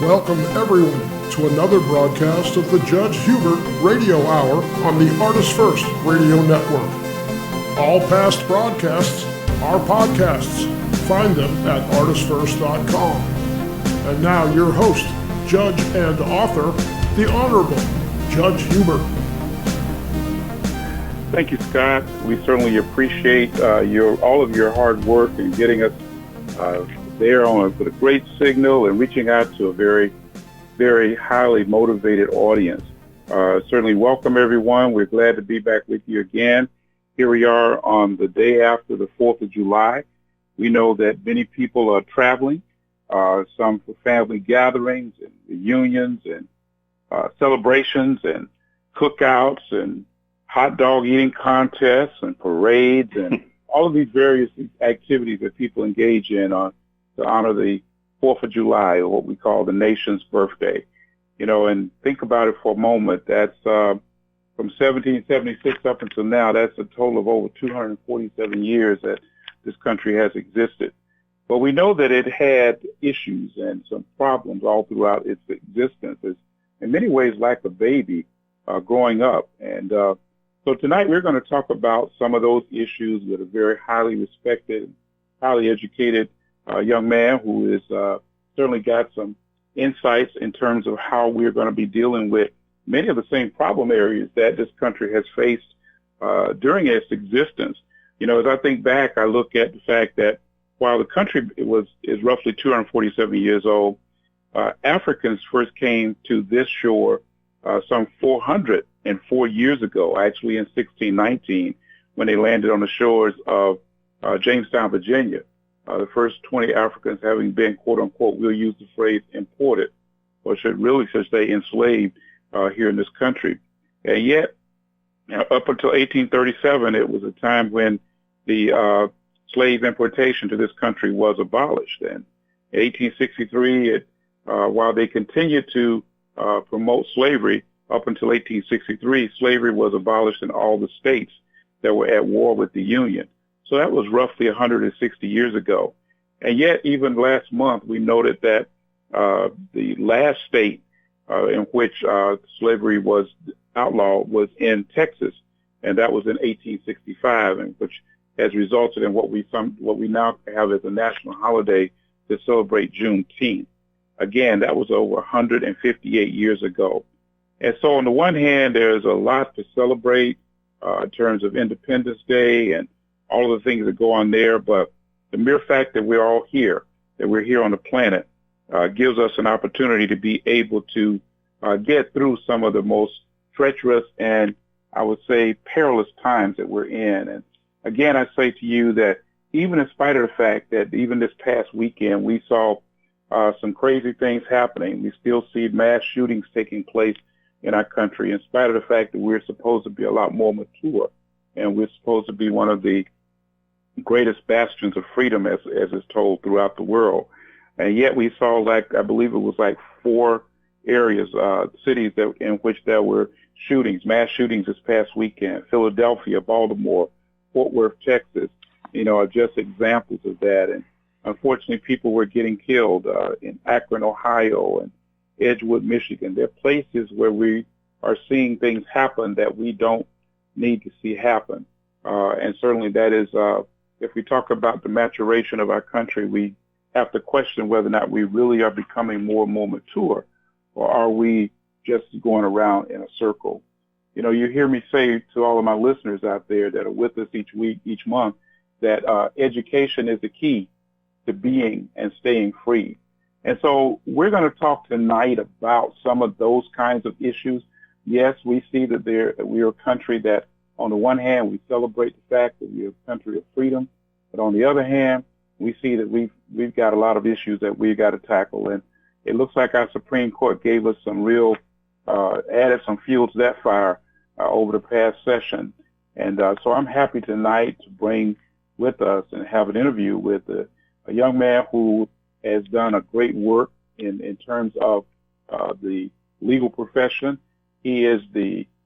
Welcome everyone to another broadcast of the Judge Hubert Radio Hour on the ArtistFirst Radio Network. All past broadcasts are podcasts. Find them at ArtistFirst.com. And now your host, judge and author, the Honorable Judge Hubert. Thank you, Scott. We certainly appreciate all of your hard work in getting us there with a great signal and reaching out to a very, very highly motivated audience. Certainly welcome, everyone. We're glad to be back with you again. Here we are on the day after the 4th of July. We know that many people are traveling, some for family gatherings and reunions and celebrations and cookouts and hot dog eating contests and parades and all of these various activities that people engage in to honor the 4th of July, or what we call the nation's birthday. You know, and think about it for a moment. That's from 1776 up until now, that's a total of over 247 years that this country has existed. But we know that it had issues and some problems all throughout its existence. It's in many ways like a baby growing up. And so tonight we're going to talk about some of those issues with a very highly respected, highly educated young man who is certainly got some insights in terms of how we're going to be dealing with many of the same problem areas that this country has faced during its existence. You know, as I think back, I look at the fact that while the country is roughly 247 years old, Africans first came to this shore some 404 years ago, actually in 1619, when they landed on the shores of Jamestown, Virginia. The first 20 Africans having been, quote unquote, we'll use the phrase imported, or should say enslaved here in this country. And yet, up until 1837, it was a time when the slave importation to this country was abolished. And in 1863, while they continued to promote slavery, up until 1863, slavery was abolished in all the states that were at war with the Union. So that was roughly 160 years ago. And yet, even last month, we noted that the last state in which slavery was outlawed was in Texas, and that was in 1865, and which has resulted in what we now have as a national holiday to celebrate Juneteenth. Again, that was over 158 years ago. And so on the one hand, there's a lot to celebrate in terms of Independence Day and all of the things that go on there, but the mere fact that we're all here, that we're here on the planet, gives us an opportunity to be able to get through some of the most treacherous and, I would say, perilous times that we're in. And again, I say to you that even in spite of the fact that even this past weekend we saw some crazy things happening, we still see mass shootings taking place in our country, in spite of the fact that we're supposed to be a lot more mature and we're supposed to be one of the greatest bastions of freedom, as is told throughout the world. And yet we saw, I believe it was 4 areas, cities in which there were shootings, mass shootings this past weekend. Philadelphia, Baltimore, Fort Worth, Texas, are just examples of that. And unfortunately, people were getting killed in Akron, Ohio, and Edgewood, Michigan. There are places where we are seeing things happen that we don't need to see happen. And certainly that is, if we talk about the maturation of our country, we have to question whether or not we really are becoming more and more mature, or are we just going around in a circle? You hear me say to all of my listeners out there that are with us each week, each month, that education is the key to being and staying free. And so we're going to talk tonight about some of those kinds of issues. Yes, we see that we are a country that, on the one hand, we celebrate the fact that we're a country of freedom, but on the other hand, we see that we've got a lot of issues that we've got to tackle. And it looks like our Supreme Court gave us some real, added some fuel to that fire over the past session. And so I'm happy tonight to bring with us and have an interview with a young man who has done a great work in terms of the legal profession. He is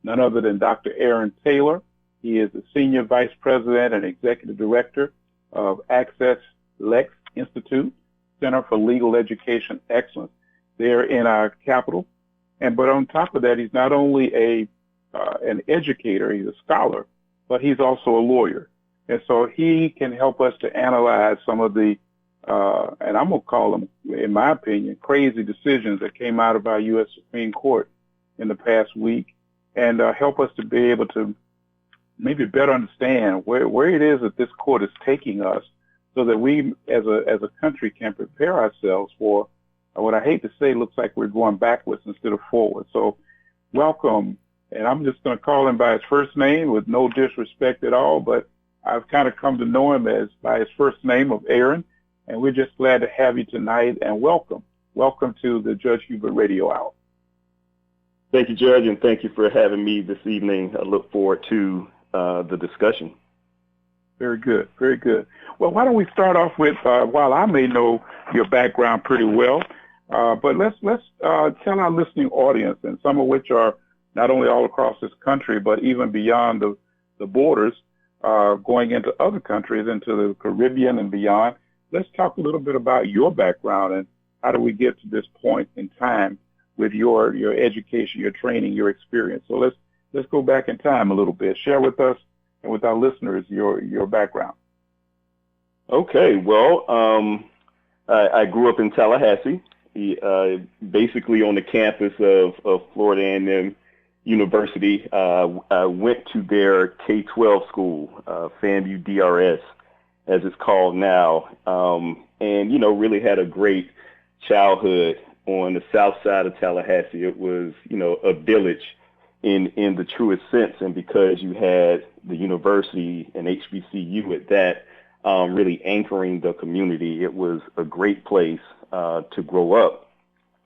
none other than Dr. Aaron Taylor. He is the Senior Vice President and Executive Director of AccessLex Institute, Center for Legal Education Excellence. there in our capital. But on top of that, he's not only an educator, he's a scholar, but he's also a lawyer. And so he can help us to analyze some of the, and I'm going to call them, in my opinion, crazy decisions that came out of our U.S. Supreme Court in the past week, and help us to be able to maybe better understand where it is that this court is taking us, so that we as a country can prepare ourselves for what I hate to say looks like we're going backwards instead of forward. So welcome, and I'm just going to call him by his first name with no disrespect at all, but I've kind of come to know him as by his first name of Aaron, and we're just glad to have you tonight, and welcome. Welcome to the Judge Hubert Radio Hour. Thank you, Judge, and thank you for having me this evening. I look forward to the discussion. Very good, very good. Well, why don't we start off with, while I may know your background pretty well, but let's tell our listening audience, and some of which are not only all across this country, but even beyond the borders, going into other countries, into the Caribbean and beyond. Let's talk a little bit about your background and how do we get to this point in time with your education, your training, your experience. So let's go back in time a little bit. Share with us and with our listeners your background. Okay, well, I grew up in Tallahassee, basically on the campus of Florida A&M University. I went to their K-12 school, FAMU DRS, as it's called now, and, really had a great childhood on the south side of Tallahassee. It was, a village in the truest sense, and because you had the university and HBCU at that, really anchoring the community, it was a great place to grow up.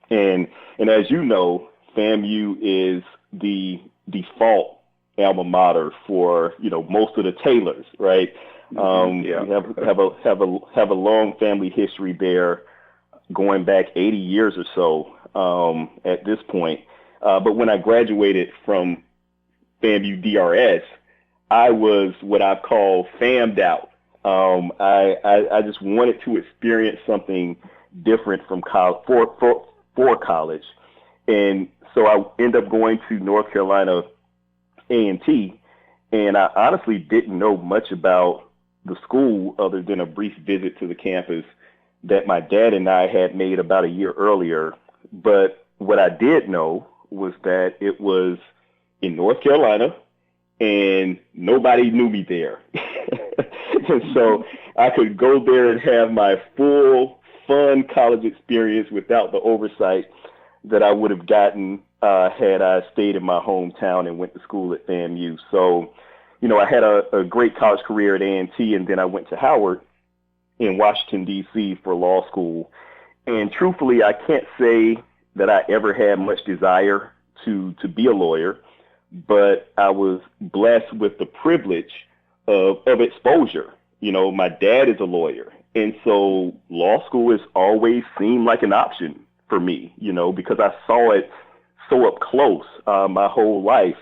And as you know, FAMU is the default alma mater for most of the Taylors, right? Yeah. We have a long family history there, going back 80 years or so at this point. But when I graduated from FAMU DRS, I was what I call fammed out. I just wanted to experience something different from college for college, and so I ended up going to North Carolina A&T, and I honestly didn't know much about the school other than a brief visit to the campus that my dad and I had made about a year earlier. But what I did know was that it was in North Carolina, and nobody knew me there. And so I could go there and have my full, fun college experience without the oversight that I would have gotten had I stayed in my hometown and went to school at FAMU. So, I had a great college career at A&T, and then I went to Howard in Washington, D.C. for law school. And truthfully, I can't say that I ever had much desire to be a lawyer, but I was blessed with the privilege of exposure. My dad is a lawyer, and so law school has always seemed like an option for me, because I saw it so up close my whole life.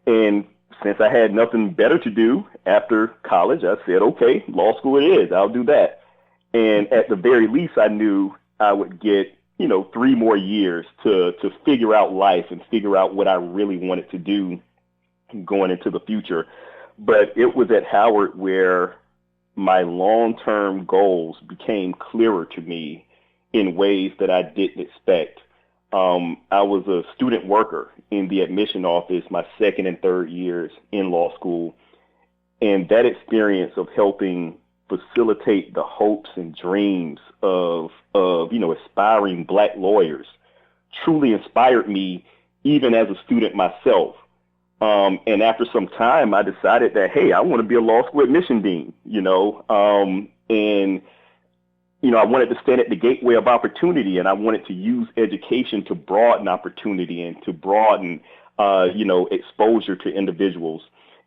And since I had nothing better to do after college, I said, okay, law school it is. I'll do that. And at the very least, I knew I would get 3 more years to figure out life and figure out what I really wanted to do going into the future. But it was at Howard where my long-term goals became clearer to me in ways that I didn't expect. I was a student worker in the admission office my second and third years in law school. And that experience of helping facilitate the hopes and dreams of aspiring Black lawyers truly inspired me, even as a student myself. And after some time, I decided that, hey, I want to be a law school admission dean, and I wanted to stand at the gateway of opportunity, and I wanted to use education to broaden opportunity and to broaden, exposure to individuals.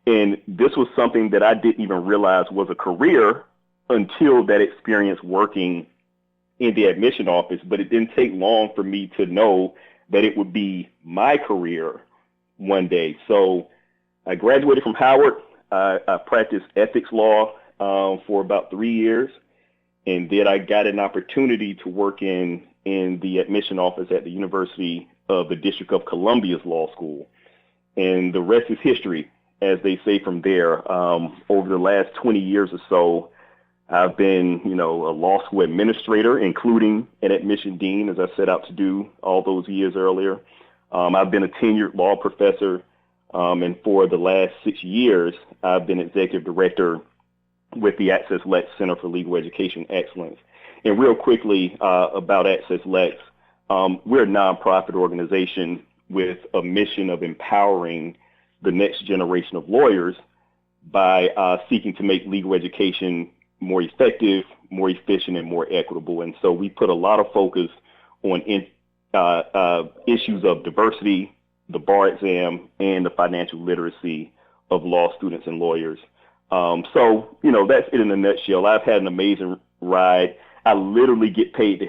And this was something that I didn't even realize was a career until that experience working in the admission office. But it didn't take long for me to know that it would be my career one day. So I graduated from Howard. I practiced ethics law for about 3 years. And then I got an opportunity to work in in the admission office at the University of the District of Columbia's law school. And the rest is history, as they say from there. Over the last 20 years or so, I've been, a law school administrator, including an admission dean, as I set out to do all those years earlier. I've been a tenured law professor, and for the last 6 years, I've been executive director with the AccessLex Center for Legal Education Excellence. And real quickly about AccessLex, we're a nonprofit organization with a mission of empowering the next generation of lawyers by seeking to make legal education more effective, more efficient, and more equitable. And so we put a lot of focus on issues of diversity, the bar exam, and the financial literacy of law students and lawyers. So that's it in a nutshell. I've had an amazing ride. I literally get paid to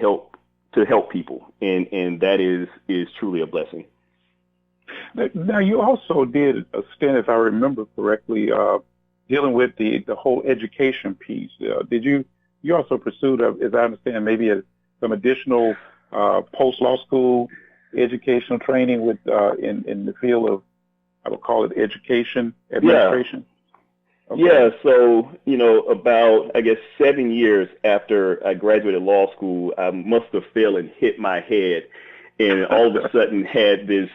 help people, and that is truly a blessing. Now, you also did a stint, if I remember correctly, dealing with the whole education piece. Did you also pursued, as I understand, maybe some additional post-law school educational training with in the field of, I would call it education administration? Yeah. Okay. Yeah, so, about, 7 years after I graduated law school, I must have fell and hit my head and all of a sudden had this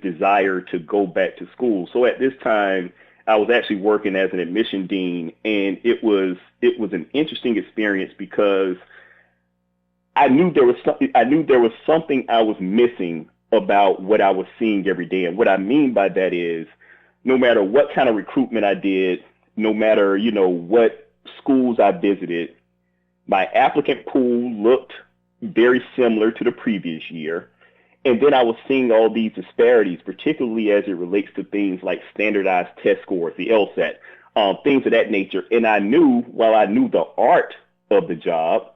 desire to go back to school. So at this time, I was actually working as an admission dean, and it was an interesting experience because I knew there was something I was missing about what I was seeing every day. And what I mean by that is, no matter what kind of recruitment I did, no matter, what schools I visited, my applicant pool looked very similar to the previous year. And then I was seeing all these disparities, particularly as it relates to things like standardized test scores, the LSAT, things of that nature. And I knew, while I knew the art of the job,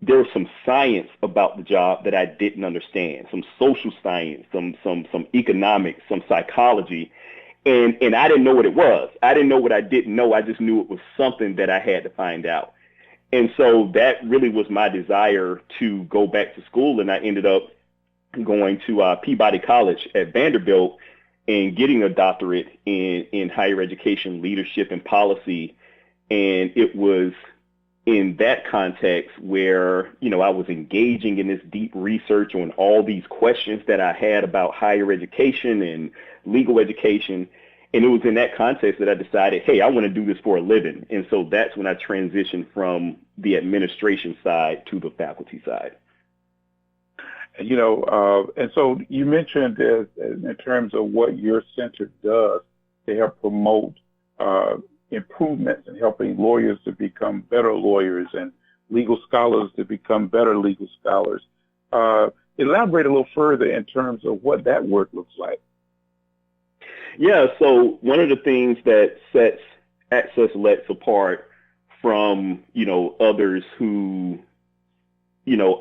there was some science about the job that I didn't understand, some social science, some economics, some psychology. And I didn't know what it was. I didn't know what I didn't know. I just knew it was something that I had to find out. And so that really was my desire to go back to school. And I ended up going to Peabody College at Vanderbilt and getting a doctorate in higher education leadership and policy. And it was in that context where, I was engaging in this deep research on all these questions that I had about higher education and legal education. And it was in that context that I decided, hey, I want to do this for a living. And so that's when I transitioned from the administration side to the faculty side. And so you mentioned in terms of what your center does to help promote improvements in helping lawyers to become better lawyers and legal scholars to become better legal scholars. Elaborate a little further in terms of what that work looks like. Yeah, so one of the things that sets AccessLex apart from, others who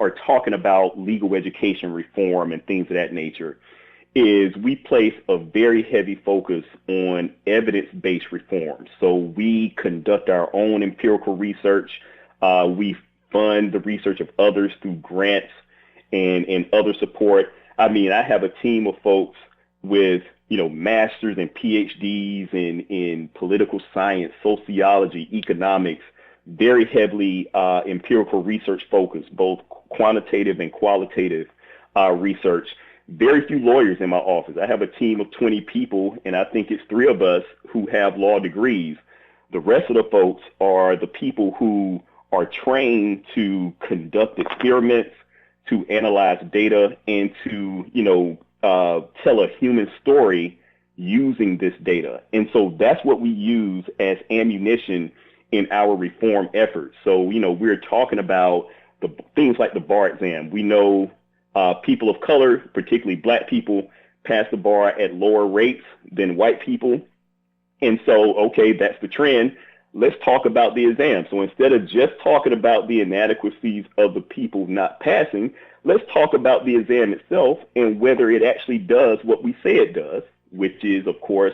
are talking about legal education reform and things of that nature is we place a very heavy focus on evidence-based reform. So we conduct our own empirical research. We fund the research of others through grants and other support. I have a team of folks with, masters and PhDs in political science, sociology, economics, very heavily empirical research focused, both quantitative and qualitative research. Very few lawyers in my office. I have a team of 20 people, and I think it's 3 of us who have law degrees. The rest of the folks are the people who are trained to conduct experiments, to analyze data, and to, tell a human story using this data. And so that's what we use as ammunition in our reform efforts. So, we're talking about the things like the bar exam. We know people of color, particularly Black people, pass the bar at lower rates than white people. And so, okay, that's the trend. Let's talk about the exam. So instead of just talking about the inadequacies of the people not passing, let's talk about the exam itself and whether it actually does what we say it does, which is, of course,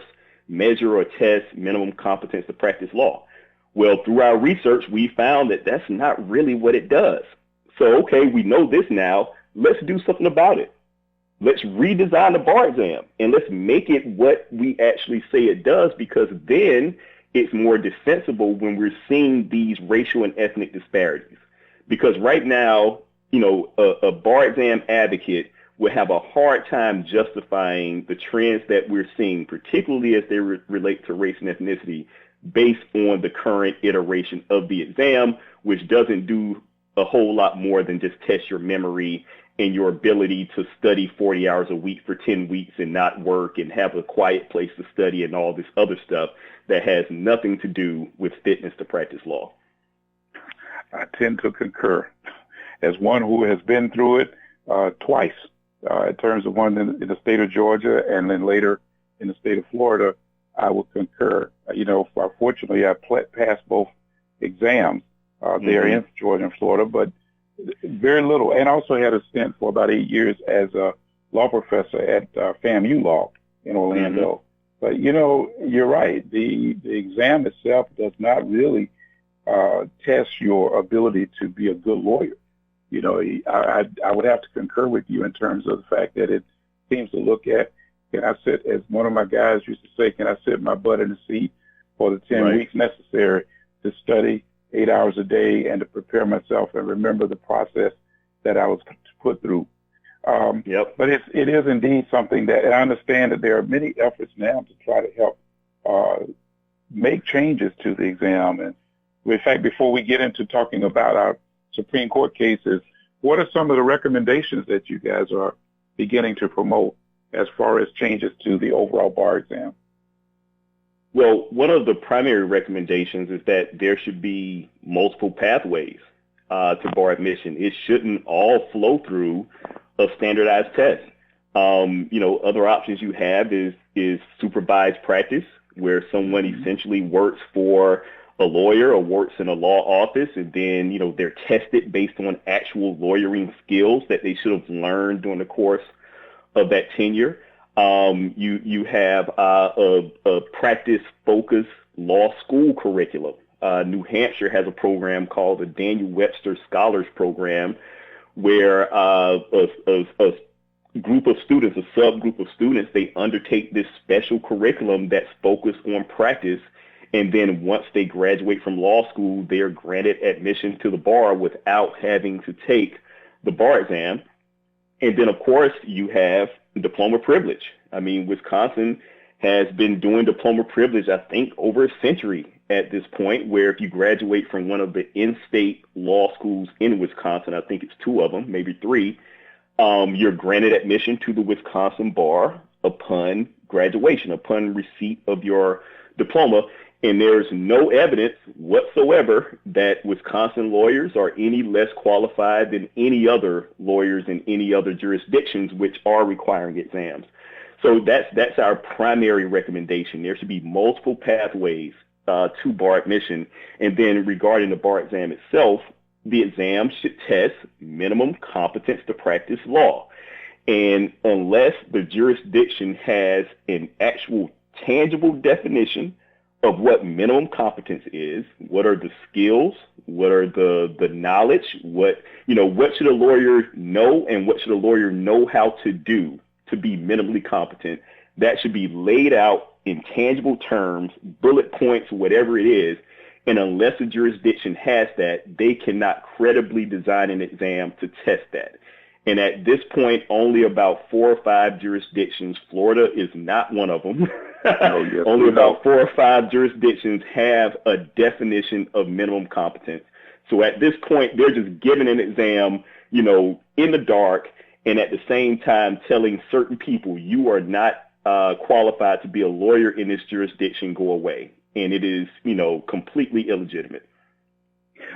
measure or test minimum competence to practice law. Well, through our research, we found that that's not really what it does. So, okay, we know this now. let's do something about it. Let's redesign the bar exam and let's make it what we actually say it does, because then it's more defensible when we're seeing these racial and ethnic disparities. Because right now, a bar exam advocate would have a hard time justifying the trends that we're seeing, particularly as they relate to race and ethnicity, based on the current iteration of the exam, which doesn't do a whole lot more than just test your memory and your ability to study 40 hours a week for 10 weeks and not work and have a quiet place to study and all this other stuff that has nothing to do with fitness to practice law. I tend to concur. As one who has been through it twice, in terms of one in the state of Georgia and then later in the state of Florida, I will concur. Fortunately, I passed both exams there in Georgia and Florida, but very little. And also had a stint for about 8 years as a law professor at FAMU Law in Orlando. But, you're right. The exam itself does not really test your ability to be a good lawyer. I would have to concur with you in terms of the fact that it seems to look at, can I sit, as one of my guys used to say, can I sit my butt in the seat for the 10 weeks necessary to study 8 hours a day and to prepare myself and remember the process that I was put through. But it is indeed something that, and I understand that there are many efforts now to try to help make changes to the exam. And in fact, before we get into talking about our Supreme Court cases, what are some of the recommendations that you guys are beginning to promote as far as changes to the overall bar exam? Well, one of the primary recommendations is that there should be multiple pathways to bar admission. It shouldn't all flow through a standardized test. Other options you have is supervised practice, where someone essentially works for a lawyer or works in a law office, and then, they're tested based on actual lawyering skills that they should have learned during the course of that tenure. You have a practice-focused law school curriculum. New Hampshire has a program called the Daniel Webster Scholars Program, where a group of students, a subgroup of students, they undertake this special curriculum that's focused on practice. And then once they graduate from law school, they are granted admission to the bar without having to take the bar exam. And then, of course, you have diploma privilege. I mean, Wisconsin has been doing diploma privilege, I think, over a century at this point, where if you graduate from one of the in-state law schools in Wisconsin, I think it's 2 of them, maybe 3, you're granted admission to the Wisconsin bar upon graduation, upon receipt of your diploma. And there's no evidence whatsoever that Wisconsin lawyers are any less qualified than any other lawyers in any other jurisdictions which are requiring exams. So that's our primary recommendation. There should be multiple pathways to bar admission. And then regarding the bar exam itself, the exam should test minimum competence to practice law. And unless the jurisdiction has an actual tangible definition of what minimum competence is, what are the skills, what are the knowledge, what should a lawyer know, and what should a lawyer know how to do to be minimally competent, that should be laid out in tangible terms, bullet points, whatever it is. And unless a jurisdiction has that, they cannot credibly design an exam to test that. And at this point, only about 4 or 5 jurisdictions, Florida is not one of them, only about 4 or 5 jurisdictions have a definition of minimum competence. So at this point, they're just giving an exam, in the dark, and at the same time telling certain people, you are not qualified to be a lawyer in this jurisdiction, go away. And it is, completely illegitimate.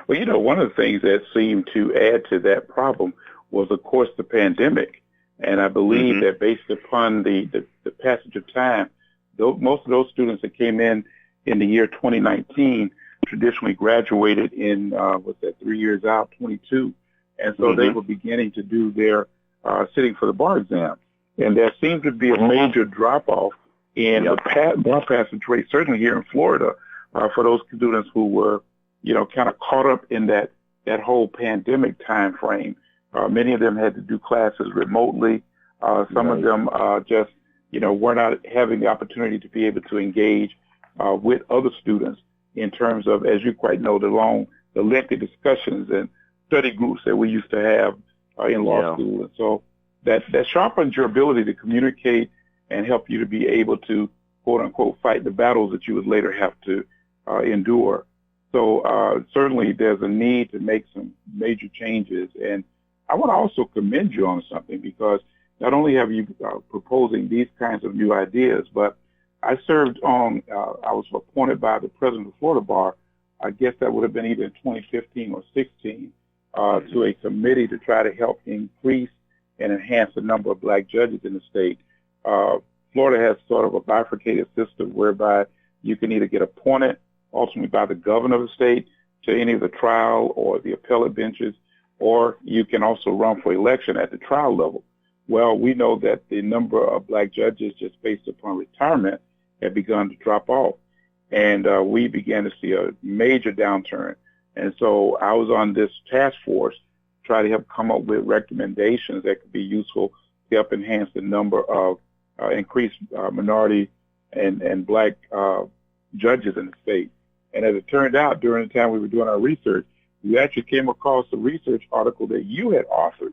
Well, one of the things that seemed to add to that problem was, of course, the pandemic. And I believe that based upon the passage of time, most of those students that came in the year 2019 traditionally graduated in, 3 years out, 22. And so they were beginning to do their sitting for the bar exam. And there seemed to be a major drop-off in the bar passage rate, certainly here in Florida, for those students who were, kind of caught up in that whole pandemic time frame. Many of them had to do classes remotely. Some of them just, were not having the opportunity to be able to engage with other students in terms of, as you quite know, the lengthy discussions and study groups that we used to have in law school. And so that sharpens your ability to communicate and help you to be able to, quote unquote, fight the battles that you would later have to endure. So certainly there's a need to make some major changes. And I want to also commend you on something, because not only have you proposing these kinds of new ideas, but I served on, I was appointed by the president of the Florida Bar, I guess that would have been either in 2015 or 16, to a committee to try to help increase and enhance the number of black judges in the state. Florida has sort of a bifurcated system whereby you can either get appointed ultimately by the governor of the state to any of the trial or the appellate benches, or you can also run for election at the trial level. Well, we know that the number of black judges, just based upon retirement, had begun to drop off. And we began to see a major downturn. And so I was on this task force to try to help come up with recommendations that could be useful to help enhance the number of increased minority and black judges in the state. And as it turned out, during the time we were doing our research, we actually came across a research article that you had authored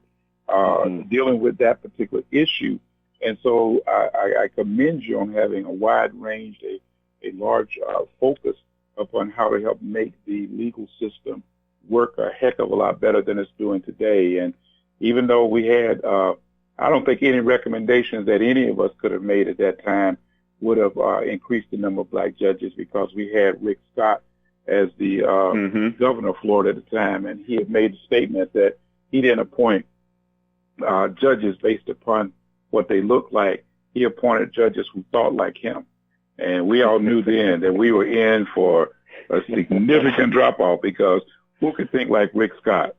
dealing with that particular issue. And so I commend you on having a wide range, a large focus upon how to help make the legal system work a heck of a lot better than it's doing today. And even though we had, I don't think any recommendations that any of us could have made at that time would have increased the number of black judges, because we had Rick Scott as the governor of Florida at the time, and he had made a statement that he didn't appoint judges based upon what they looked like. He appointed judges who thought like him. And we all knew then that we were in for a significant drop-off, because who could think like Rick Scott?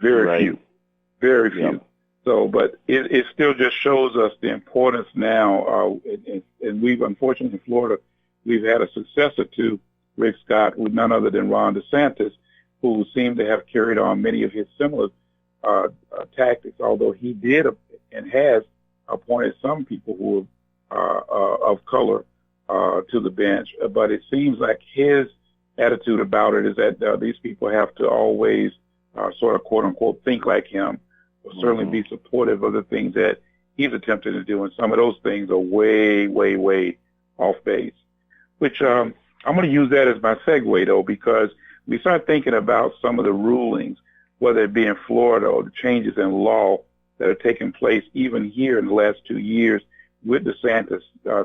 Very few. Very few. Yep. So, but it still just shows us the importance now, and we've, unfortunately, in Florida, we've had a successor to Rick Scott, who's none other than Ron DeSantis, who seemed to have carried on many of his similar tactics, although he did and has appointed some people who are of color to the bench. But it seems like his attitude about it is that these people have to always sort of, quote unquote, think like him, or certainly be supportive of the things that he's attempting to do. And some of those things are way, way, way off base, which I'm going to use that as my segue, though, because we start thinking about some of the rulings, whether it be in Florida or the changes in law that are taking place even here in the last 2 years, with DeSantis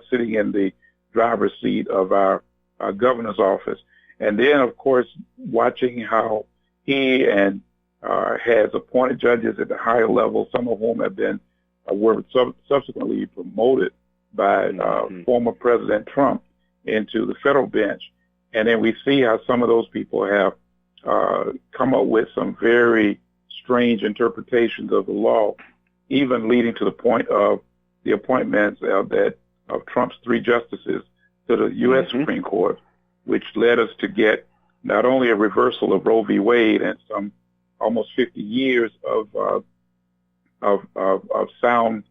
sitting in the driver's seat of our governor's office. And then, of course, watching how he and has appointed judges at the higher level, some of whom have been were subsequently promoted by former President Trump into the federal bench. And then we see how some of those people have come up with some very strange interpretations of the law, even leading to the point of the appointments of Trump's 3 justices to the U.S. Supreme Court, which led us to get not only a reversal of Roe v. Wade and some almost 50 years of sound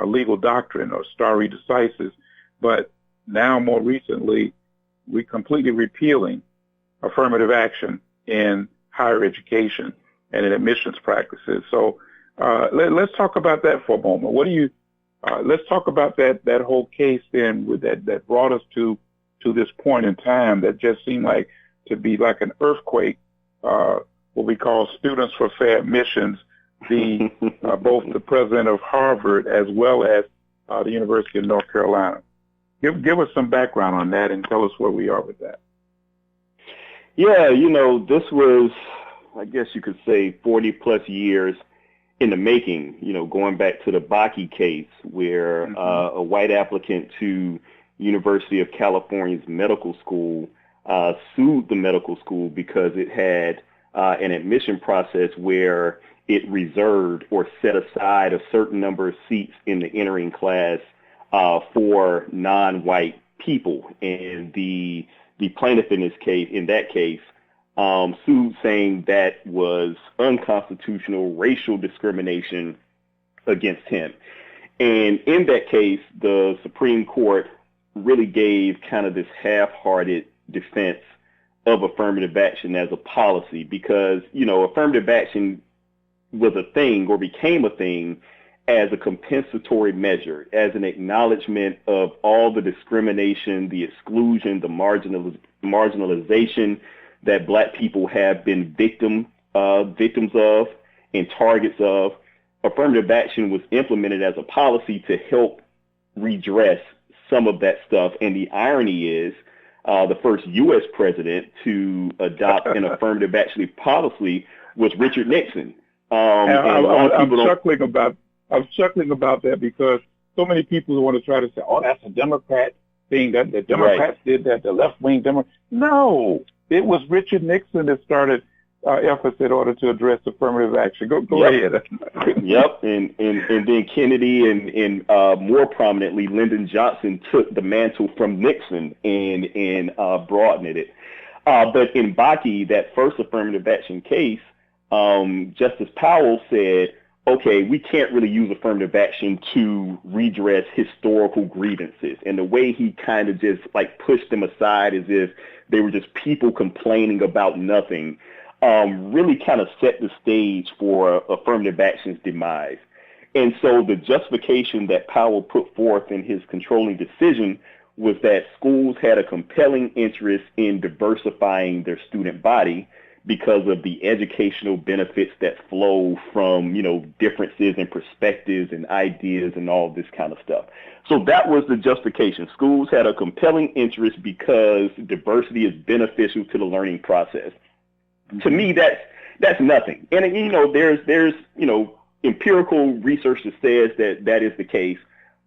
legal doctrine, or stare decisis, but now more recently, we completely repealing affirmative action in higher education and in admissions practices. So let's talk about that for a moment. What do you? Let's talk about that whole case then, with that brought us to this point in time that just seemed like to be like an earthquake. What we call Students for Fair Admissions, both the president of Harvard as well as the University of North Carolina. Give us some background on that and tell us where we are with that. Yeah, this was, I guess you could say, 40 plus years in the making, going back to the Bakke case, where a white applicant to University of California's medical school sued the medical school because it had an admission process where it reserved or set aside a certain number of seats in the entering class for non-white people. And the plaintiff in that case, sued saying that was unconstitutional racial discrimination against him. And in that case, the Supreme Court really gave kind of this half-hearted defense of affirmative action as a policy because, affirmative action was a thing or became a thing as a compensatory measure, as an acknowledgement of all the discrimination, the exclusion, the marginalization that Black people have been victims of and targets of. Affirmative action was implemented as a policy to help redress some of that stuff. And the irony is the first U.S. president to adopt an affirmative action policy was Richard Nixon. I'm chuckling about that because so many people want to try to say, oh, that's a Democrat thing, that the Democrats did that, the left-wing Democrats. No, it was Richard Nixon that started efforts in order to address affirmative action. Go ahead. Yep, and then Kennedy and more prominently, Lyndon Johnson took the mantle from Nixon and broadened it. But in Bakke, that first affirmative action case, Justice Powell said, okay, we can't really use affirmative action to redress historical grievances. And the way he kind of just pushed them aside as if they were just people complaining about nothing, really kind of set the stage for affirmative action's demise. And so the justification that Powell put forth in his controlling decision was that schools had a compelling interest in diversifying their student body because of the educational benefits that flow from, differences in perspectives and ideas and all this kind of stuff. So that was the justification. Schools had a compelling interest because diversity is beneficial to the learning process. To me, that's nothing. And, there's empirical research that says that is the case,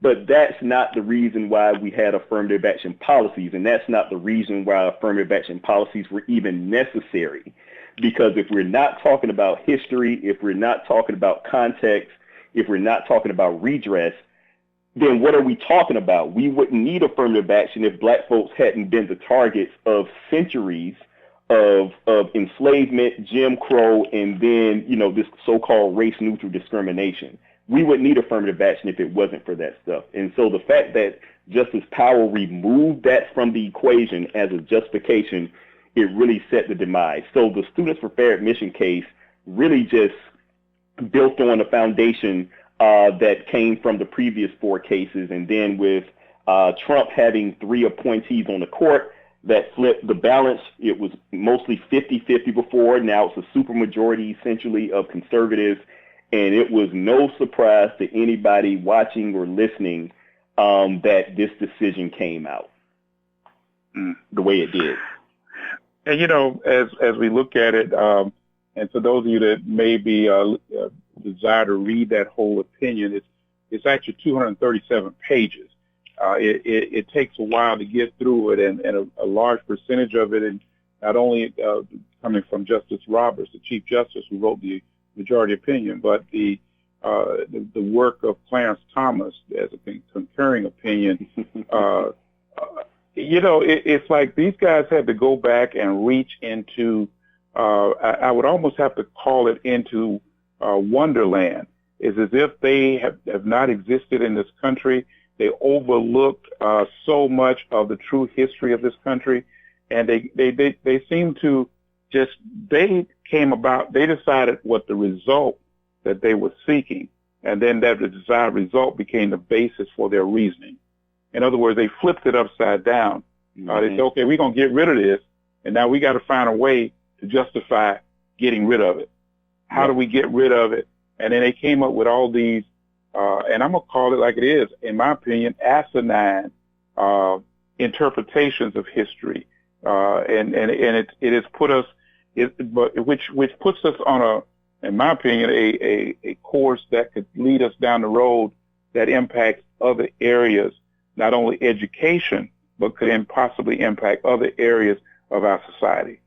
but that's not the reason why we had affirmative action policies. And that's not the reason why affirmative action policies were even necessary. Because if we're not talking about history, if we're not talking about context, if we're not talking about redress, then what are we talking about? We wouldn't need affirmative action if Black folks hadn't been the targets of centuries of enslavement, Jim Crow, and then, this so-called race-neutral discrimination. We wouldn't need affirmative action if it wasn't for that stuff. And so the fact that Justice Powell removed that from the equation as a justification, it really set the demise. So the Students for Fair Admission case really just built on a foundation that came from the previous four cases. And then with Trump having 3 appointees on the court, that flipped the balance. It was mostly 50-50 before. Now it's a supermajority, essentially, of conservatives. And it was no surprise to anybody watching or listening that this decision came out the way it did. And, as we look at it, and for those of you that maybe desire to read that whole opinion, it's actually 237 pages. It takes a while to get through it, and a large percentage of it, and not only coming from Justice Roberts, the Chief Justice who wrote the majority opinion, but the work of Clarence Thomas as a concurring opinion. It's like these guys had to go back and reach into, I would almost have to call it into Wonderland. It's as if they have not existed in this country. They overlooked so much of the true history of this country, and they seem to they decided what the result that they were seeking, and then that the desired result became the basis for their reasoning. In other words, they flipped it upside down. They said, okay, we're going to get rid of this, and now we got to find a way to justify getting rid of it. How do we get rid of it? And then they came up with all these, and I'm going to call it like it is, in my opinion, asinine interpretations of history. And it has put us, which puts us on in my opinion, a course that could lead us down the road that impacts other areas, not only education, but could possibly impact other areas of our society.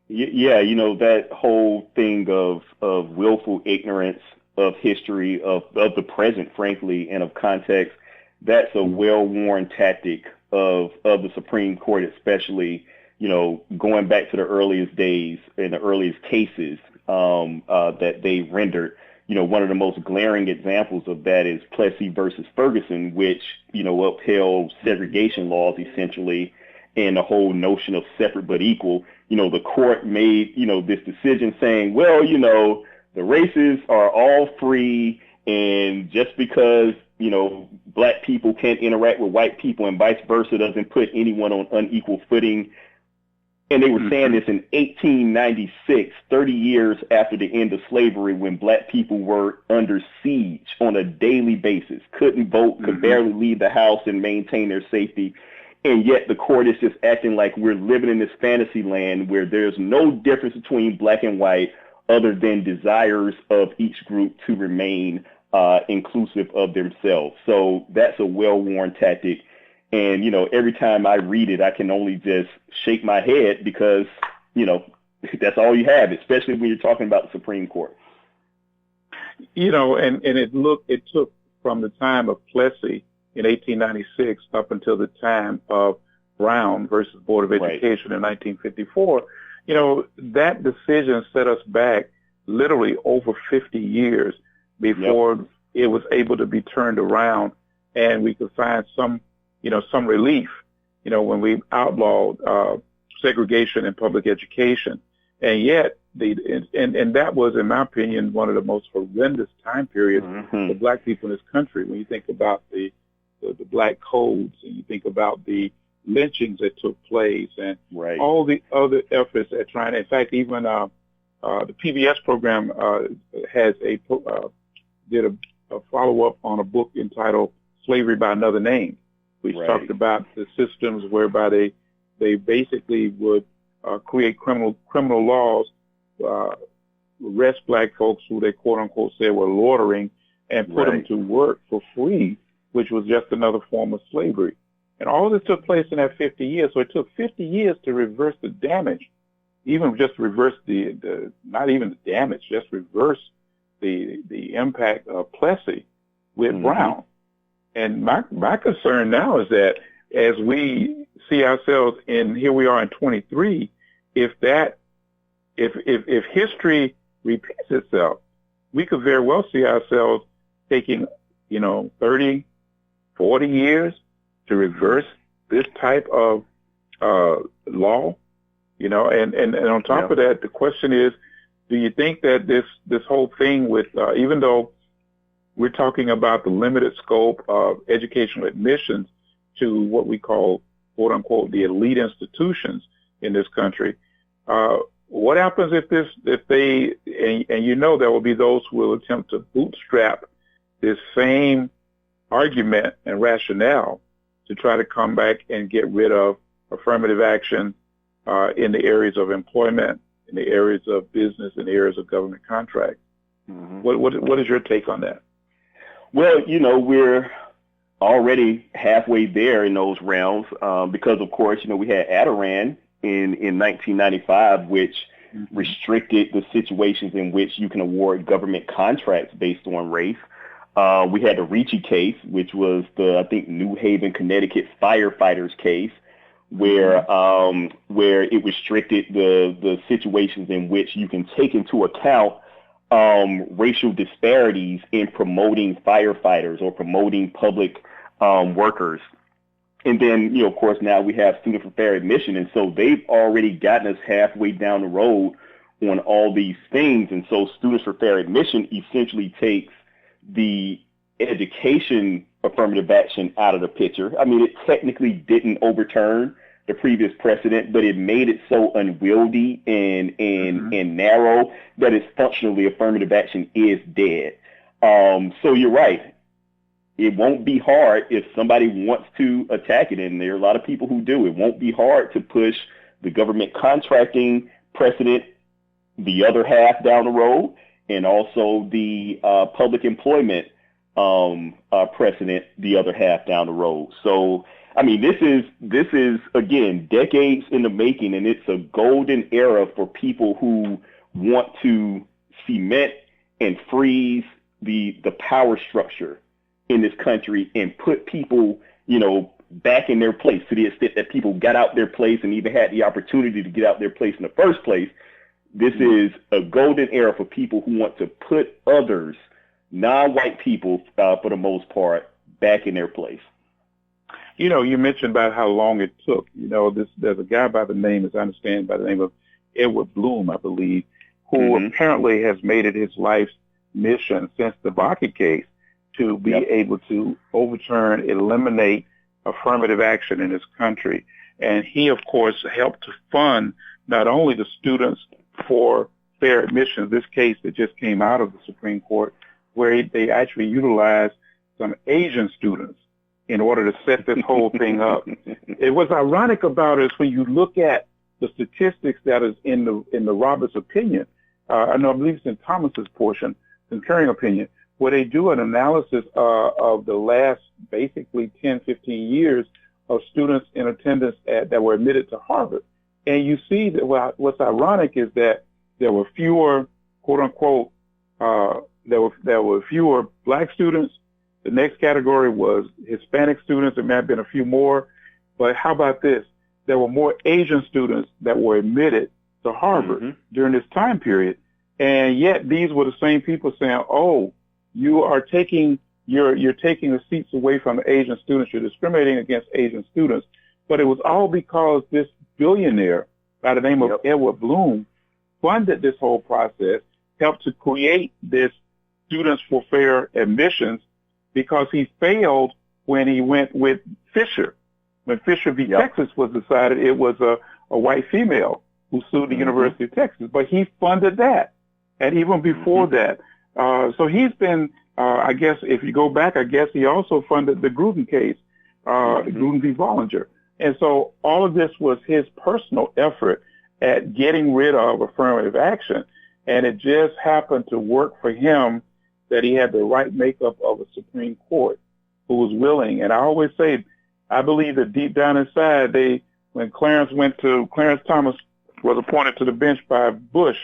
Yeah, that whole thing of willful ignorance of history, of the present, frankly, and of context, that's a well-worn tactic of the Supreme Court, especially. going back to the earliest days and the earliest cases that they rendered, one of the most glaring examples of that is Plessy versus Ferguson, which, upheld segregation laws essentially, and the whole notion of separate but equal. The court made, this decision saying, well, the races are all free, and just because, black people can't interact with white people and vice versa doesn't put anyone on unequal footing. And they were saying this in 1896, 30 years after the end of slavery, when black people were under siege on a daily basis, couldn't vote, could barely leave the house and maintain their safety. And yet the court is just acting like we're living in this fantasy land where there's no difference between black and white other than desires of each group to remain inclusive of themselves. So that's a well-worn tactic. And, every time I read it, I can only just shake my head because, that's all you have, especially when you're talking about the Supreme Court. And it took from the time of Plessy in 1896 up until the time of Brown versus Board of Education in 1954. That decision set us back literally over 50 years before it was able to be turned around and we could find some relief, when we outlawed segregation in public education. And yet, and that was, in my opinion, one of the most horrendous time periods for black people in this country. When you think about the black codes, and you think about the lynchings that took place, and all the other efforts at trying. In fact, even the PBS program did a follow-up on a book entitled "Slavery by Another Name," which talked about the systems whereby they basically would create criminal laws, arrest black folks who they quote unquote said were loitering, and put them to work for free, which was just another form of slavery. And all this took place in that 50 years. So it took 50 years to reverse the damage, even just reverse the not even the damage, just reverse the impact of Plessy with Brown. And my concern now is that as we see ourselves here we are in 23, if history repeats itself, we could very well see ourselves taking, 30, 40 years to reverse this type of law, and on top of that, the question is, do you think that this whole thing with, even though we're talking about the limited scope of educational admissions to what we call, quote unquote, the elite institutions in this country, what happens if they, and there will be those who will attempt to bootstrap this same argument and rationale to try to come back and get rid of affirmative action in the areas of employment, in the areas of business, in the areas of government contracts. What is your take on that? Well, we're already halfway there in those realms because, of course, we had Adirondack in 1995, which restricted the situations in which you can award government contracts based on race. We had the Ricci case, which was I think, New Haven, Connecticut firefighters case, where it restricted the situations in which you can take into account racial disparities in promoting firefighters or promoting public workers. And then, of course, now we have student for fair admission. And so they've already gotten us halfway down the road on all these things. And so students for fair admission essentially takes the education affirmative action out of the picture. I mean, it technically didn't overturn the previous precedent, but it made it so unwieldy and narrow that it's functionally affirmative action is dead. So you're right. It won't be hard if somebody wants to attack it, and there are a lot of people who do. It won't be hard to push the government contracting precedent the other half down the road, and also the public employment precedent the other half down the road. So, I mean, this is again decades in the making, and it's a golden era for people who want to cement and freeze the power structure in this country and put people, back in their place, to the extent that people got out their place and even had the opportunity to get out their place in the first place. This is a golden era for people who want to put others, non-white people, for the most part, back in their place. You know, you mentioned about how long it took. You know, there's a guy by the name, as I understand, by the name of Edward Bloom, I believe, who apparently has made it his life's mission since the Bakke case to be able to overturn, eliminate affirmative action in this country. And he, of course, helped to fund not only the Students for Fair Admission, this case that just came out of the Supreme Court, where they actually utilized some Asian students in order to set this whole thing up. It was ironic about it is when you look at the statistics that is in the Roberts opinion, I believe it's in Thomas's portion, concurring opinion, where they do an analysis of the last basically 10, 15 years of students in attendance that were admitted to Harvard. And you see that what's ironic is that there were fewer, quote unquote, there were fewer black students. The next category was Hispanic students. There may have been a few more. But how about this? There were more Asian students that were admitted to Harvard during this time period. And yet these were the same people saying, oh, you're taking the seats away from the Asian students. You're discriminating against Asian students. But it was all because this billionaire by the name of Edward Bloom funded this whole process, helped to create this Students for Fair Admissions, because he failed when he went with Fisher. When Fisher v. Texas was decided, it was a white female who sued the University of Texas, but he funded that. And even before that, so he's been, I guess, if you go back, I guess he also funded the Gruden case, Gruden v. Bollinger. And so all of this was his personal effort at getting rid of affirmative action. And it just happened to work for him that he had the right makeup of a Supreme Court who was willing. And I always say, I believe that deep down inside, when Clarence Thomas was appointed to the bench by Bush,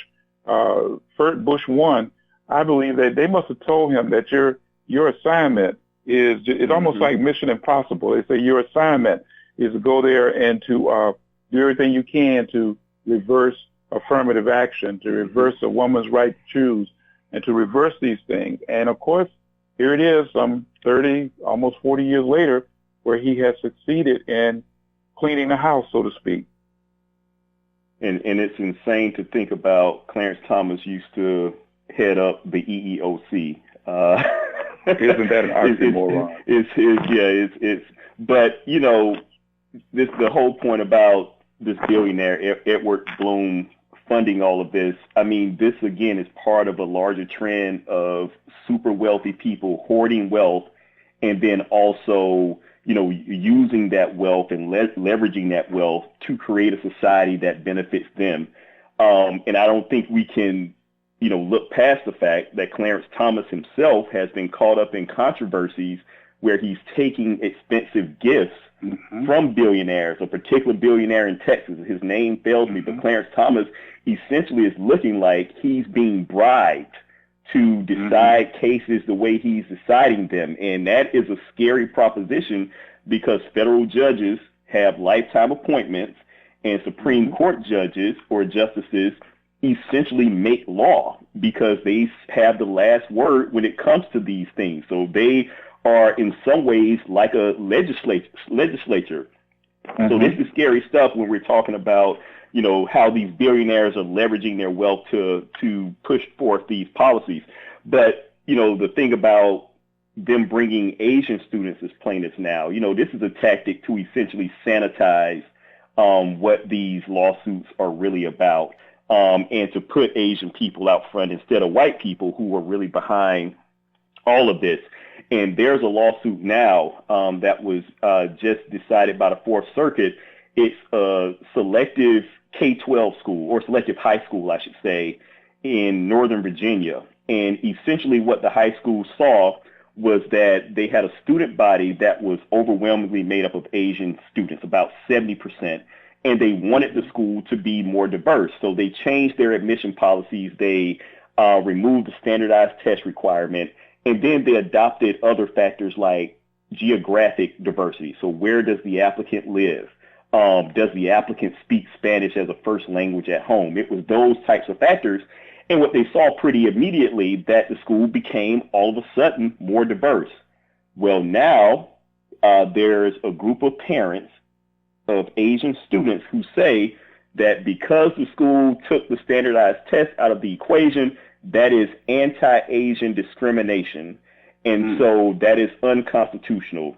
Bush 1, I believe that they must have told him that your assignment is, it's almost like Mission Impossible. They say your assignment is to go there and to do everything you can to reverse affirmative action, to reverse a woman's right to choose, and to reverse these things. And of course, here it is, some 30, almost 40 years later, where he has succeeded in cleaning the house, so to speak. And it's insane to think about Clarence Thomas used to head up the EEOC. Isn't that an oxymoron? But you know, the whole point about this billionaire Edward Bloom funding all of this. I mean, this again is part of a larger trend of super wealthy people hoarding wealth, and then also, you know, using that wealth and leveraging that wealth to create a society that benefits them. And I don't think we can, you know, look past the fact that Clarence Thomas himself has been caught up in controversies where he's taking expensive gifts from billionaires, a particular billionaire in Texas. His name fails me, but Clarence Thomas essentially is looking like he's being bribed to decide cases the way he's deciding them. And that is a scary proposition, because federal judges have lifetime appointments, and Supreme Court judges or justices essentially make law because they have the last word when it comes to these things. So they are in some ways like a legislature. So this is scary stuff when we're talking about, you know, how these billionaires are leveraging their wealth to push forth these policies. But, you know, the thing about them bringing Asian students as plaintiffs now, you know, this is a tactic to essentially sanitize what these lawsuits are really about, and to put Asian people out front instead of white people who are really behind all of this. And there's a lawsuit now that was just decided by the Fourth Circuit. It's a selective K-12 school, or selective high school, I should say, in Northern Virginia. And essentially what the high school saw was that they had a student body that was overwhelmingly made up of Asian students, about 70%. And they wanted the school to be more diverse. So they changed their admission policies. They removed the standardized test requirement. And then they adopted other factors like geographic diversity. So where does the applicant live? Does the applicant speak Spanish as a first language at home? It was those types of factors. And what they saw pretty immediately, that the school became all of a sudden more diverse. Well, now there's a group of parents of Asian students who say that because the school took the standardized test out of the equation, that is anti-Asian discrimination. And so that is unconstitutional.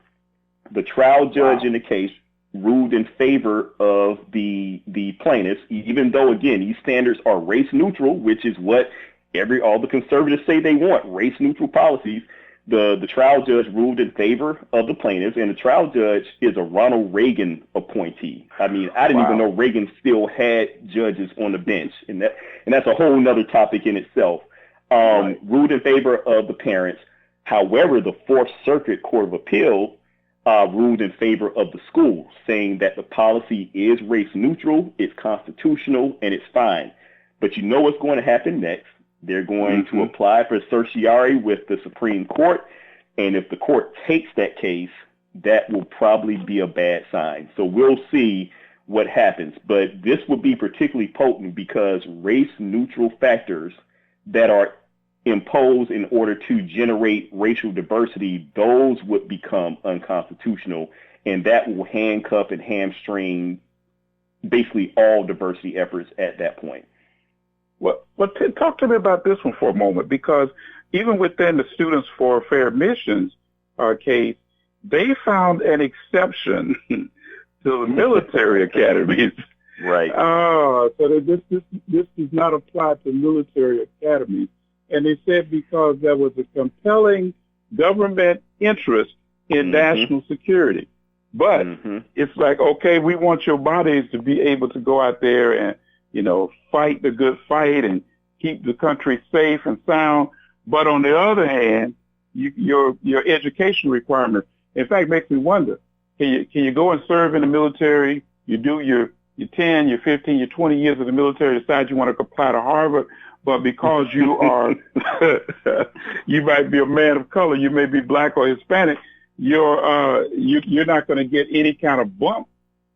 The trial judge in the case ruled in favor of the plaintiffs, even though, again, these standards are race neutral, which is what all the conservatives say they want, race neutral policies. The trial judge ruled in favor of the plaintiffs, and the trial judge is a Ronald Reagan appointee. I mean, I didn't even know Reagan still had judges on the bench, and that's a whole nother topic in itself. Ruled in favor of the parents. However, the Fourth Circuit Court of Appeal ruled in favor of the school, saying that the policy is race neutral, it's constitutional, and it's fine. But you know what's going to happen next? They're going to apply for certiorari with the Supreme Court, and if the court takes that case, that will probably be a bad sign. So we'll see what happens. But this would be particularly potent because race-neutral factors that are imposed in order to generate racial diversity, those would become unconstitutional, and that will handcuff and hamstring basically all diversity efforts at that point. Well, talk to me about this one for a moment, because even within the Students for Fair Admissions case, they found an exception to the military academies. Right. So this does not apply to military academies. And they said because there was a compelling government interest in national security. But it's like, okay, we want your bodies to be able to go out there and, fight the good fight and keep the country safe and sound. But on the other hand, your education requirements, in fact, makes me wonder, can you go and serve in the military? You do your 10, your 15, your 20 years of the military, decide you want to apply to Harvard, but because you are, you might be a man of color, you may be black or Hispanic, you're not going to get any kind of bump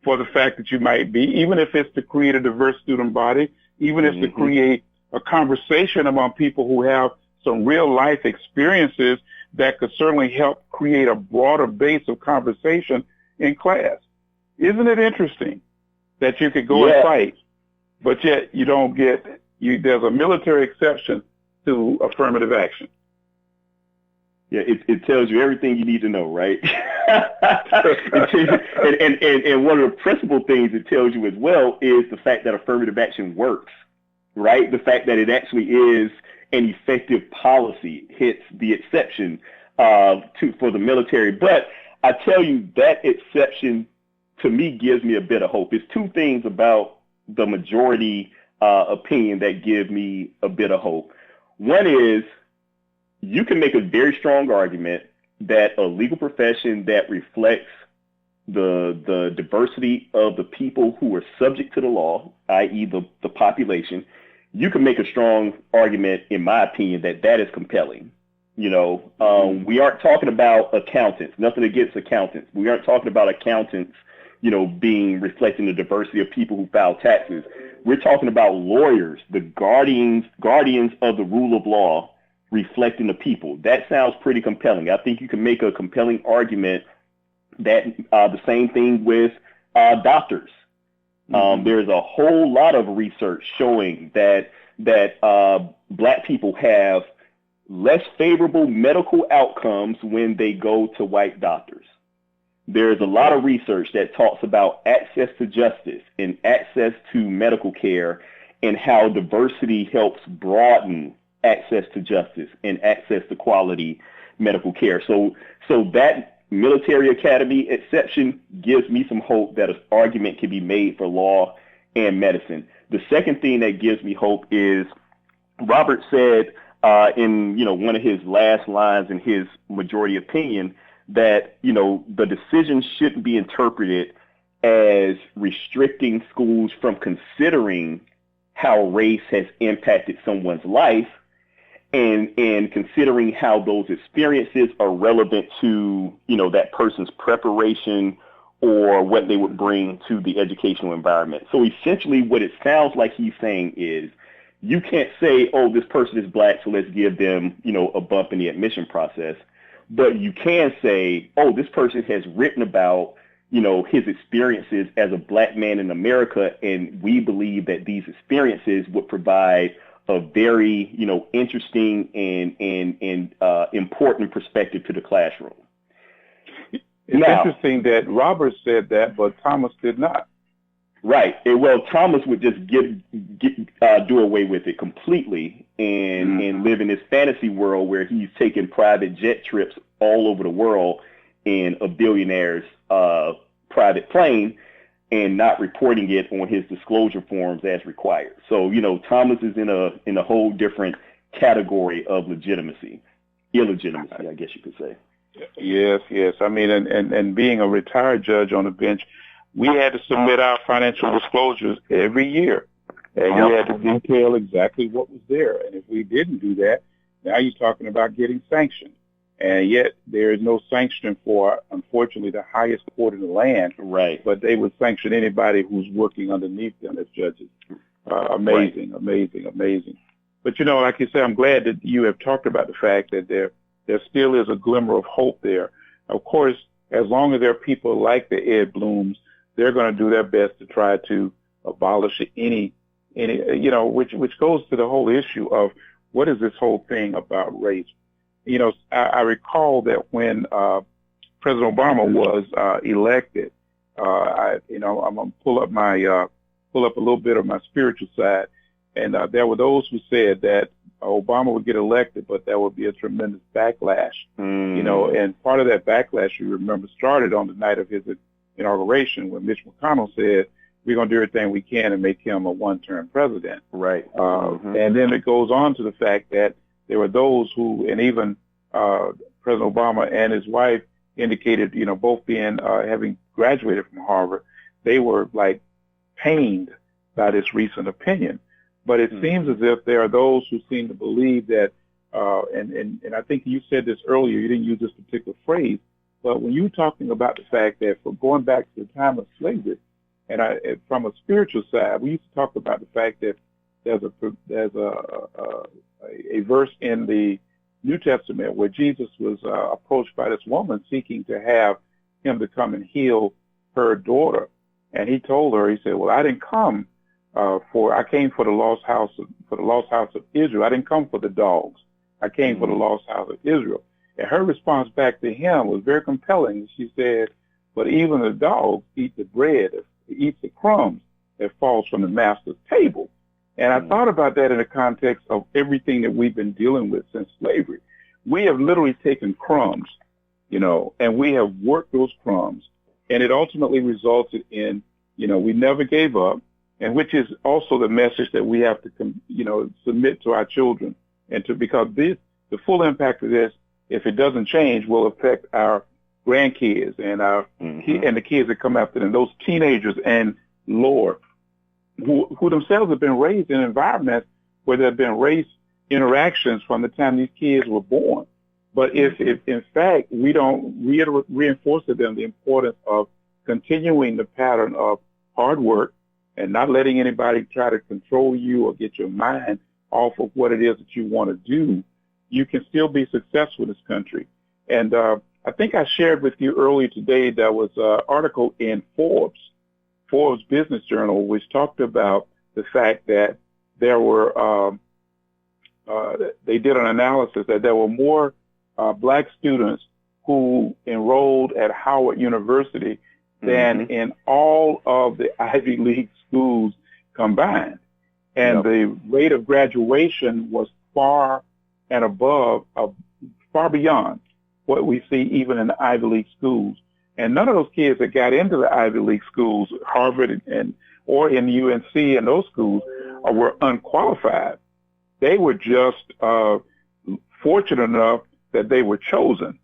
for the fact that you might be, even if it's to create a diverse student body, even if to create a conversation among people who have some real life experiences that could certainly help create a broader base of conversation in class. Isn't it interesting that you could go and fight, but yet you don't get, there's a military exception to affirmative action? Yeah, it tells you everything you need to know, right? and one of the principal things it tells you as well is the fact that affirmative action works, right? The fact that it actually is an effective policy hits the exception for the military. But I tell you, that exception to me gives me a bit of hope. It's two things about the majority opinion that give me a bit of hope. One is, you can make a very strong argument that a legal profession that reflects the diversity of the people who are subject to the law, i.e. the population, you can make a strong argument, in my opinion, that is compelling. We aren't talking about accountants, nothing against accountants. We aren't talking about accountants, being reflecting the diversity of people who file taxes. We're talking about lawyers, the guardians of the rule of law, reflecting the people. That sounds pretty compelling. I think you can make a compelling argument that the same thing with doctors. There's a whole lot of research showing that Black people have less favorable medical outcomes when they go to white doctors. There's a lot of research that talks about access to justice and access to medical care and how diversity helps broaden access to justice and access to quality medical care. So that military academy exception gives me some hope that an argument can be made for law and medicine. The second thing that gives me hope is Robert said in one of his last lines in his majority opinion that the decision shouldn't be interpreted as restricting schools from considering how race has impacted someone's life. and considering how those experiences are relevant to, that person's preparation or what they would bring to the educational environment. So essentially what it sounds like he's saying is, you can't say, oh, this person is Black, so let's give them, a bump in the admission process. But you can say, oh, this person has written about, his experiences as a Black man in America, and we believe that these experiences would provide a very, interesting and important perspective to the classroom. It's interesting that Robert said that, but Thomas did not. Right. Well, Thomas would just do away with it completely and live in this fantasy world where he's taking private jet trips all over the world in a billionaire's private plane and not reporting it on his disclosure forms as required. So, Thomas is in a whole different category of illegitimacy, I guess you could say. Yes. I mean, and being a retired judge on the bench, we had to submit our financial disclosures every year, and you had to detail exactly what was there. And if we didn't do that, now you're talking about getting sanctioned. And yet there is no sanction for, unfortunately, the highest court in the land. Right. But they would sanction anybody who's working underneath them as judges. Amazing. But, like you say, I'm glad that you have talked about the fact that there still is a glimmer of hope there. Of course, as long as there are people like the Ed Blooms, they're going to do their best to try to abolish any, which goes to the whole issue of what is this whole thing about race? I recall that when President Obama was elected, I'm going to pull up a little bit of my spiritual side, and there were those who said that Obama would get elected, but there would be a tremendous backlash. And part of that backlash, you remember, started on the night of his inauguration when Mitch McConnell said, we're going to do everything we can to make him a one-term president. Right. And then it goes on to the fact that there were those who, and even President Obama and his wife indicated, both being, having graduated from Harvard, they were like pained by this recent opinion. But it seems as if there are those who seem to believe that, and I think you said this earlier, you didn't use this particular phrase, but when you're talking about the fact that for going back to the time of slavery, and from a spiritual side, we used to talk about the fact that there's a verse in the New Testament where Jesus was approached by this woman seeking to have him to come and heal her daughter, and he told her, he said, "Well, I didn't come I came for the lost house of Israel. I didn't come for the dogs. I came for the lost house of Israel." And her response back to him was very compelling. She said, "But even the dogs eat the bread, eat the crumbs that falls from the master's table." And I thought about that in the context of everything that we've been dealing with since slavery. We have literally taken crumbs, and we have worked those crumbs, and it ultimately resulted in, we never gave up, and which is also the message that we have to, submit to our children, because the full impact of this, if it doesn't change, will affect our grandkids and and the kids that come after them, those teenagers and lower, who themselves have been raised in environments where there have been race interactions from the time these kids were born. But if in fact we don't reinforce to them the importance of continuing the pattern of hard work and not letting anybody try to control you or get your mind off of what it is that you want to do, you can still be successful in this country. And I think I shared with you earlier today, there was an article in Forbes Business Journal, which talked about the fact that there were, they did an analysis that there were more Black students who enrolled at Howard University than in all of the Ivy League schools combined. And the rate of graduation was far beyond what we see even in the Ivy League schools. And none of those kids that got into the Ivy League schools, Harvard or in UNC and those schools, were unqualified. They were just fortunate enough that they were chosen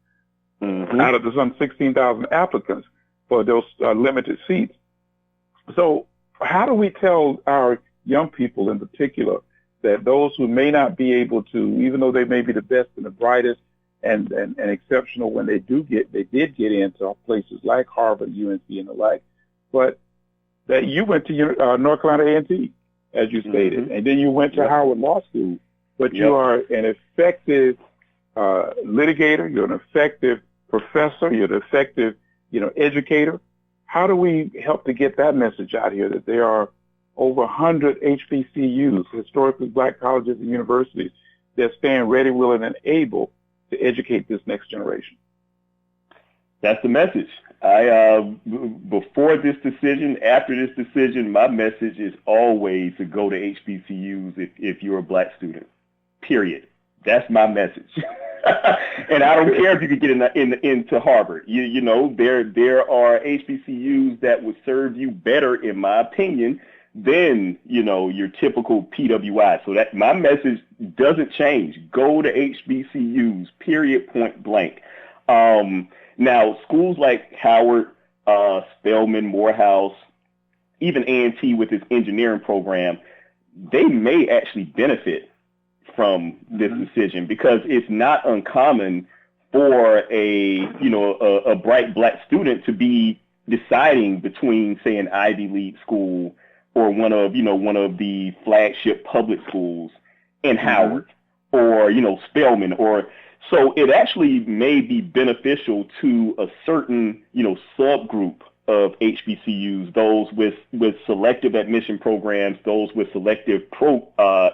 out of the some 16,000 applicants for those limited seats. So how do we tell our young people in particular that those who may not be able to, even though they may be the best and the brightest and exceptional when they did get into places like Harvard, UNC, and the like, but that you went to North Carolina A&T, as you stated, and then you went to Howard Law School, but you are an effective litigator, you're an effective professor, you're an effective, educator. How do we help to get that message out here that there are over 100 HBCUs, historically black colleges and universities, that stand ready, willing, and able to educate this next generation? That's the message. Before this decision, after this decision, my message is always to go to HBCUs if you're a black student, period. That's my message. And I don't care if you could get into Harvard. There are HBCUs that would serve you better, in my opinion, than, your typical PWI. So that my message doesn't change. Go to HBCUs, period, point blank. Now, schools like Howard, Spelman, Morehouse, even A&T with its engineering program, they may actually benefit from this decision, because it's not uncommon for a bright black student to be deciding between, say, an Ivy League school or one of the flagship public schools in Howard or, Spelman, so it actually may be beneficial to a certain, subgroup of HBCUs, those with selective admission programs, those with selective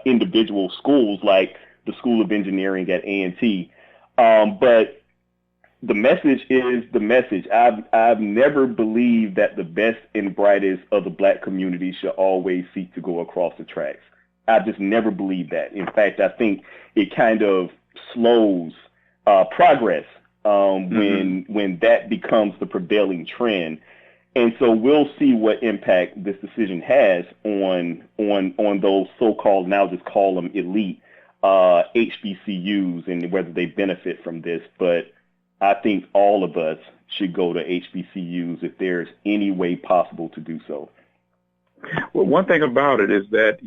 individual schools like the School of Engineering at A&T. But the message is the message. I've never believed that the best and brightest of the black community should always seek to go across the tracks. I just never believed that. In fact, I think it kind of slows progress when that becomes the prevailing trend. And so we'll see what impact this decision has on those so-called, now just call them elite HBCUs, and whether they benefit from this. But I think all of us should go to HBCUs if there's any way possible to do so. Well, one thing about it is that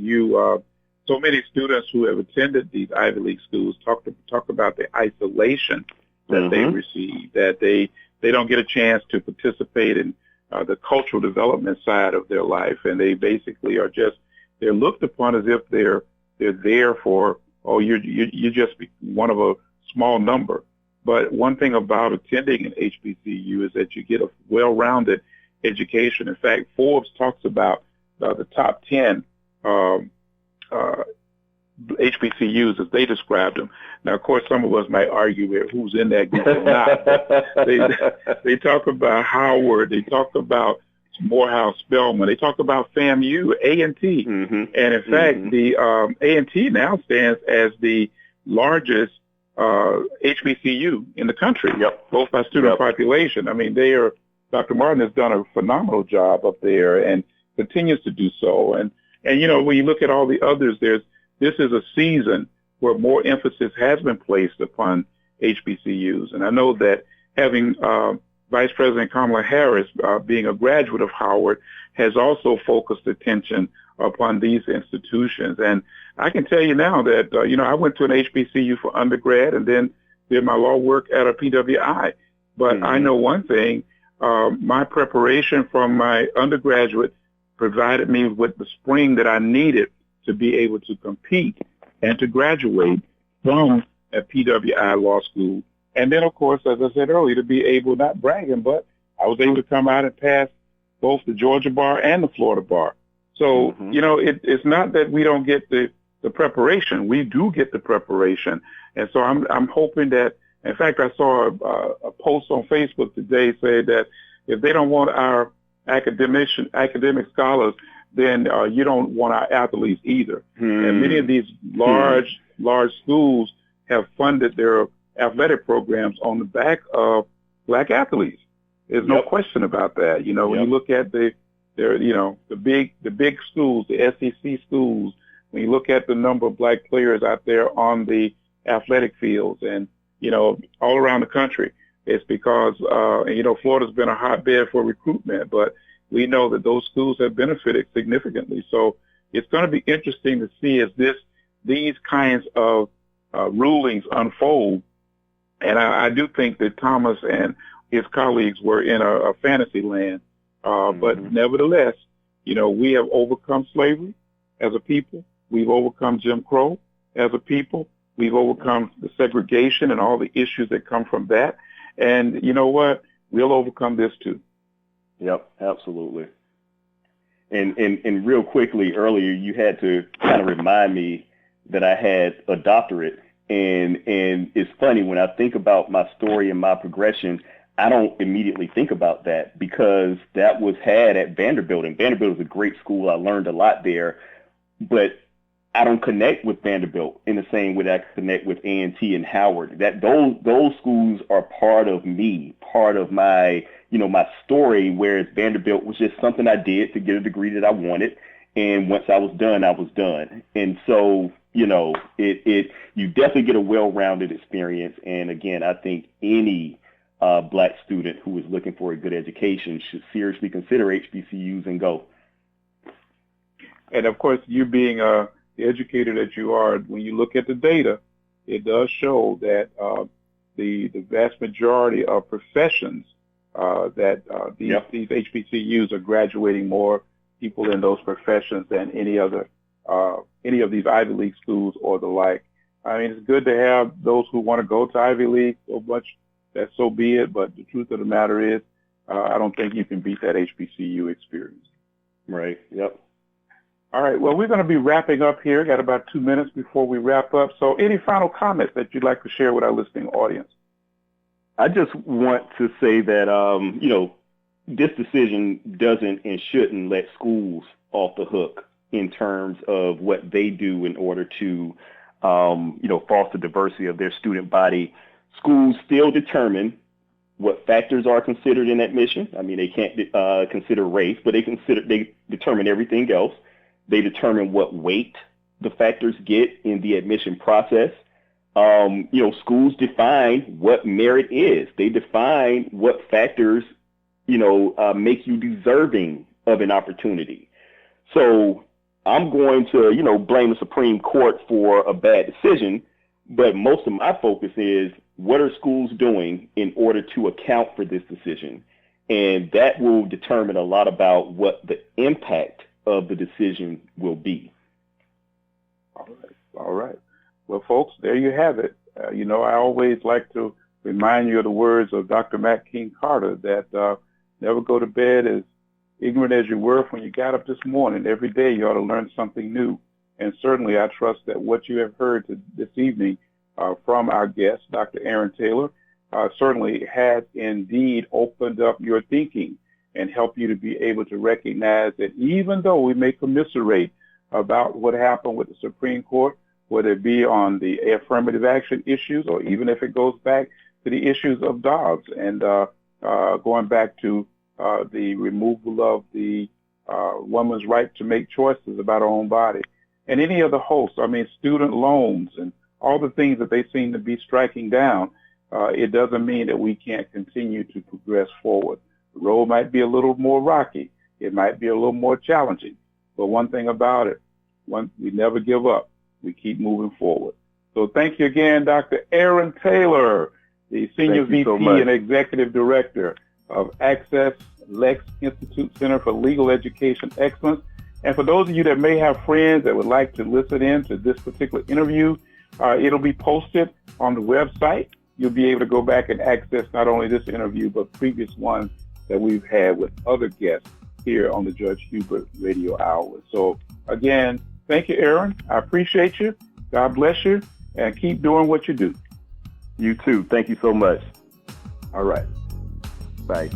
so many students who have attended these Ivy League schools talk about the isolation that they receive, that they don't get a chance to participate in the cultural development side of their life, and they basically they're looked upon as if they're there for, you're just one of a small number. But one thing about attending an HBCU is that you get a well-rounded education. In fact, Forbes talks about the top 10 HBCUs as they described them. Now, of course, some of us might argue who's in that group or not. But they talk about Howard. They talk about Morehouse, Spelman. They talk about FAMU, A&T. And in fact, the A&T now stands as the largest HBCU in the country, both by student population. I mean, Dr. Martin has done a phenomenal job up there and continues to do so. And when you look at all the others, this is a season where more emphasis has been placed upon HBCUs. And I know that having Vice President Kamala Harris being a graduate of Howard has also focused attention upon these institutions. And I can tell you now that, I went to an HBCU for undergrad and then did my law work at a PWI. But I know one thing, my preparation from my undergraduate provided me with the spring that I needed to be able to compete and to graduate from a PWI law school. And then, of course, as I said earlier, to be able, not bragging, but I was able to come out and pass both the Georgia bar and the Florida bar. So, it's not that we don't get the preparation. We do get the preparation. And so I'm hoping that, in fact, I saw a post on Facebook today saying that if they don't want our academic scholars, then you don't want our athletes either. And many of these large schools have funded their athletic programs on the back of black athletes. There's no question about that. When you look at the big schools, the SEC schools, when you look at the number of black players out there on the athletic fields and, all around the country, it's because, Florida's been a hotbed for recruitment, but we know that those schools have benefited significantly. So it's going to be interesting to see as this these kinds of rulings unfold. And I do think that Thomas and his colleagues were in a fantasy land. But nevertheless, we have overcome slavery as a people. We've overcome Jim Crow as a people. We've overcome the segregation and all the issues that come from that. And you know what? We'll overcome this too. Yep, absolutely. And real quickly, earlier, you had to kind of remind me that I had a doctorate. And it's funny, when I think about my story and my progression, I don't immediately think about that because that was had at Vanderbilt. And Vanderbilt was a great school. I learned a lot there. But I don't connect with Vanderbilt in the same way that I connect with A&T and Howard. That those schools are part of me, part of my, my story, whereas Vanderbilt was just something I did to get a degree that I wanted. And once I was done, I was done. And so, you definitely get a well-rounded experience. And again, I think any Black student who is looking for a good education should seriously consider HBCUs and go. And of course, you being the educator that you are, when you look at the data, it does show that the vast majority of professions these HBCUs are graduating more people in those professions than any of these Ivy League schools or the like. I mean, it's good to have those who want to go to Ivy League so much, that so be it. But the truth of the matter is, I don't think you can beat that HBCU experience. Right. Yep. All right. Well, we're going to be wrapping up here. Got about 2 minutes before we wrap up. So any final comments that you'd like to share with our listening audience? I just want to say that, this decision doesn't and shouldn't let schools off the hook in terms of what they do in order to, foster diversity of their student body. Schools still determine what factors are considered in admission. I mean, they can't consider race, but they determine everything else. They determine what weight the factors get in the admission process. Schools define what merit is. They define what factors, make you deserving of an opportunity. So I'm going to, blame the Supreme Court for a bad decision, but most of my focus is what are schools doing in order to account for this decision? And that will determine a lot about what the impact of the decision will be. All right. Well, folks, there you have it. I always like to remind you of the words of Dr. Matt King Carter that never go to bed as ignorant as you were when you got up this morning. Every day you ought to learn something new. And certainly I trust that what you have heard this evening from our guest, Dr. Aaron Taylor, certainly has indeed opened up your thinking and helped you to be able to recognize that even though we may commiserate about what happened with the Supreme Court, whether it be on the affirmative action issues or even if it goes back to the issues of Dobbs and going back to the removal of the woman's right to make choices about her own body and any of the hosts, student loans and all the things that they seem to be striking down, it doesn't mean that we can't continue to progress forward. The road might be a little more rocky. It might be a little more challenging. But one thing about it, we never give up. We keep moving forward. So thank you again, Dr. Aaron Taylor, the Senior VP and Executive Director of AccessLex Institute Center for Legal Education Excellence. And for those of you that may have friends that would like to listen in to this particular interview, it'll be posted on the website. You'll be able to go back and access not only this interview, but previous ones that we've had with other guests here on the Judge Hubert Radio Hour. So again, thank you, Aaron. I appreciate you. God bless you, and keep doing what you do. You too. Thank you so much. All right. Bye.